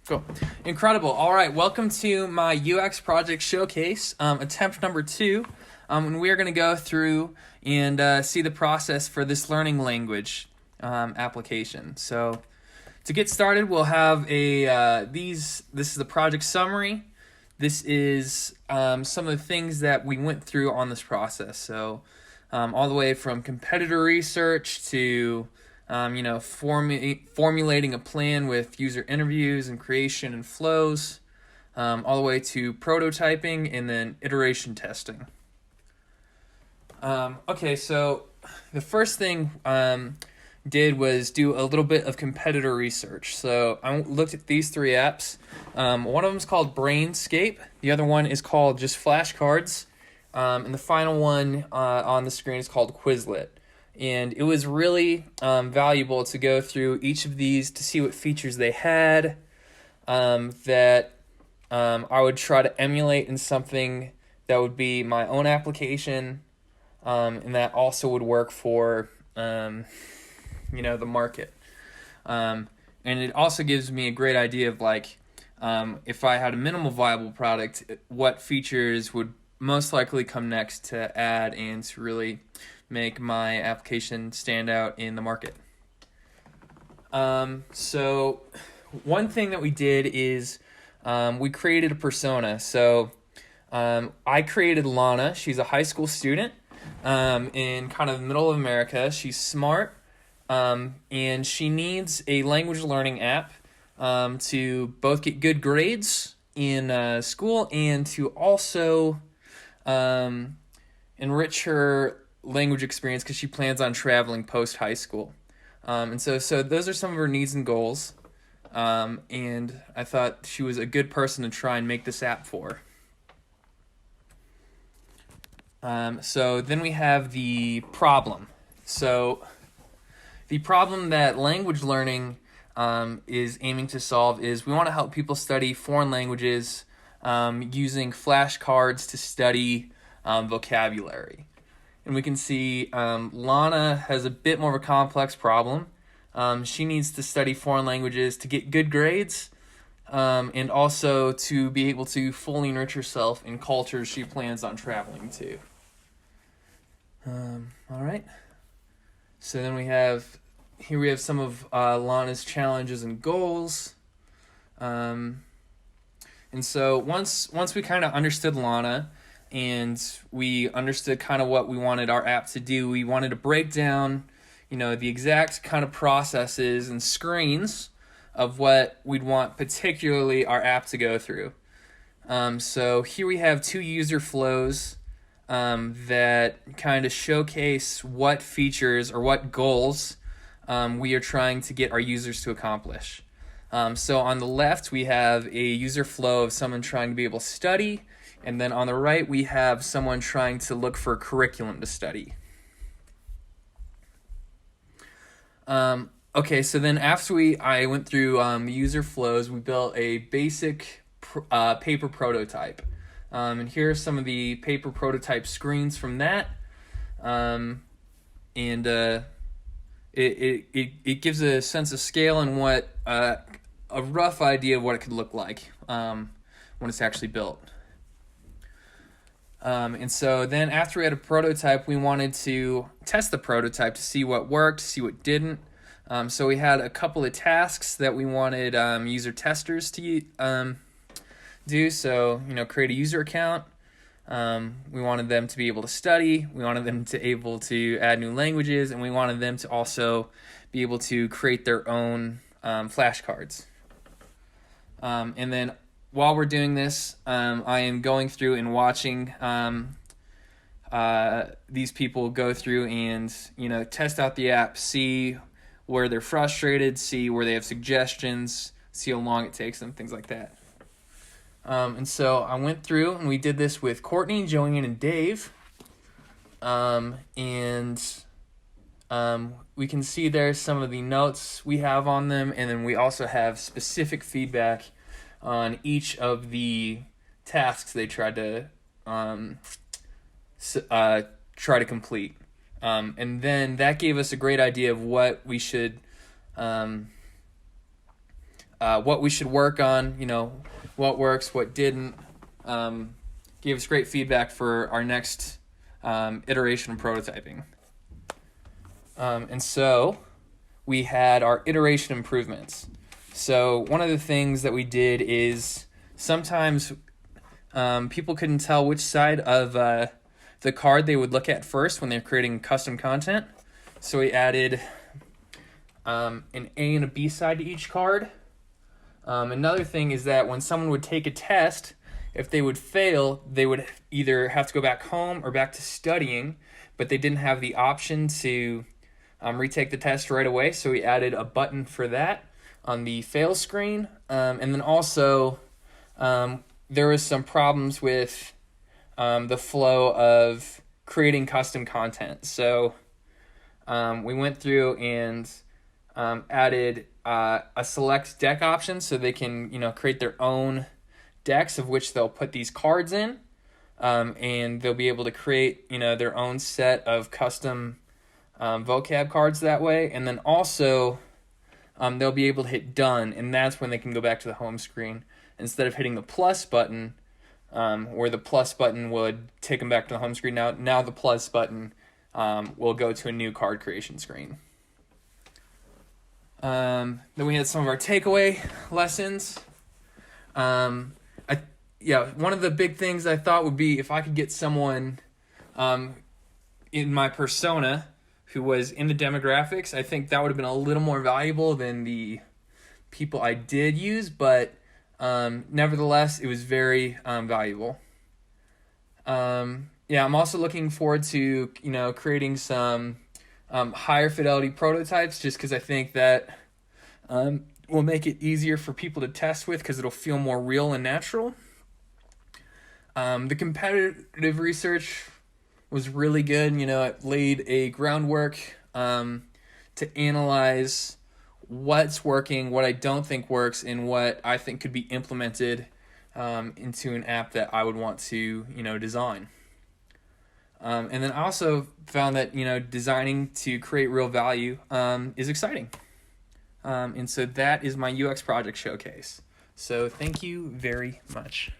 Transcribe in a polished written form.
Cool. Incredible. All right. Welcome to my UX project showcase, attempt number 2. And we are going to go through and see the process for this learning language application. So to get started, we'll have this is the project summary. This is some of the things that we went through on this process. So all the way from competitor research to formulating a plan with user interviews and creation and flows, all the way to prototyping and then iteration testing. Okay, so the first thing did was do a little bit of competitor research. So I looked at these 3 apps. One of them is called Brainscape. The other one is called just Flashcards. And the final one on the screen is called Quizlet. And it was really valuable to go through each of these to see what features they had that I would try to emulate in something that would be my own application, and that also would work for the market. And it also gives me a great idea of if I had a minimal viable product, what features would most likely come next to add and to really make my application stand out in the market. So one thing that we did is we created a persona. So I created Lana. She's a high school student in kind of the middle of America. She's smart, and she needs a language learning app to both get good grades in school and to also enrich her language experience because she plans on traveling post high school. And so those are some of her needs and goals. And I thought she was a good person to try and make this app for. So then we have the problem. So the problem that language learning is aiming to solve is we want to help people study foreign languages using flashcards to study vocabulary. And we can see Lana has a bit more of a complex problem. She needs to study foreign languages to get good grades, and also to be able to fully enrich herself in cultures she plans on traveling to. All right. So then we have some of Lana's challenges and goals. And so once we kind of understood Lana, and we understood kind of what we wanted our app to do, we wanted to break down, the exact kind of processes and screens of what we'd want particularly our app to go through. So here we have 2 user flows that kind of showcase what features or what goals we are trying to get our users to accomplish. So on the left, we have a user flow of someone trying to be able to study. And then on the right, we have someone trying to look for a curriculum to study. Okay, so then after I went through user flows, we built a basic paper prototype. And here are some of the paper prototype screens from that. It gives a sense of scale and what a rough idea of what it could look like when it's actually built. And so then after we had a prototype, we wanted to test the prototype to see what worked, see what didn't. So we had a couple of tasks that we wanted user testers to do. So, create a user account. We wanted them to be able to study. We wanted them to be able to add new languages. And we wanted them to also be able to create their own flashcards. And then while we're doing this, I am going through and watching these people go through and test out the app, see where they're frustrated, see where they have suggestions, see how long it takes them, things like that. And so I went through and we did this with Courtney, Joanne, and Dave. We can see there's some of the notes we have on them, and then we also have specific feedback on each of the tasks they tried to complete. And then that gave us a great idea of what we should what we should work on, what works, what didn't. Gave us great feedback for our next iteration of prototyping. And so we had our iteration improvements. So one of the things that we did is sometimes people couldn't tell which side of the card they would look at first when they're creating custom content. So we added an A and a B side to each card. Another thing is that when someone would take a test, if they would fail, they would either have to go back home or back to studying, but they didn't have the option to retake the test right away. So we added a button for that on the fail screen. And then also there was some problems with the flow of creating custom content. So we went through and added a select deck option so they can create their own decks of which they'll put these cards in, and they'll be able to create their own set of custom vocab cards that way. And then also they'll be able to hit done, and that's when they can go back to the home screen instead of hitting the plus button, where the plus button would take them back to the home screen. Now the plus button will go to a new card creation screen. Then we had some of our takeaway lessons. One of the big things I thought would be if I could get someone in my persona who was in the demographics. I think that would have been a little more valuable than the people I did use, but nevertheless, it was very valuable. I'm also looking forward to creating some higher fidelity prototypes, just because I think that will make it easier for people to test with, because it'll feel more real and natural. The competitive research was really good. It laid a groundwork to analyze what's working, what I don't think works, and what I think could be implemented into an app that I would want to design. And then I also found that designing to create real value is exciting. And so that is my UX project showcase. So thank you very much.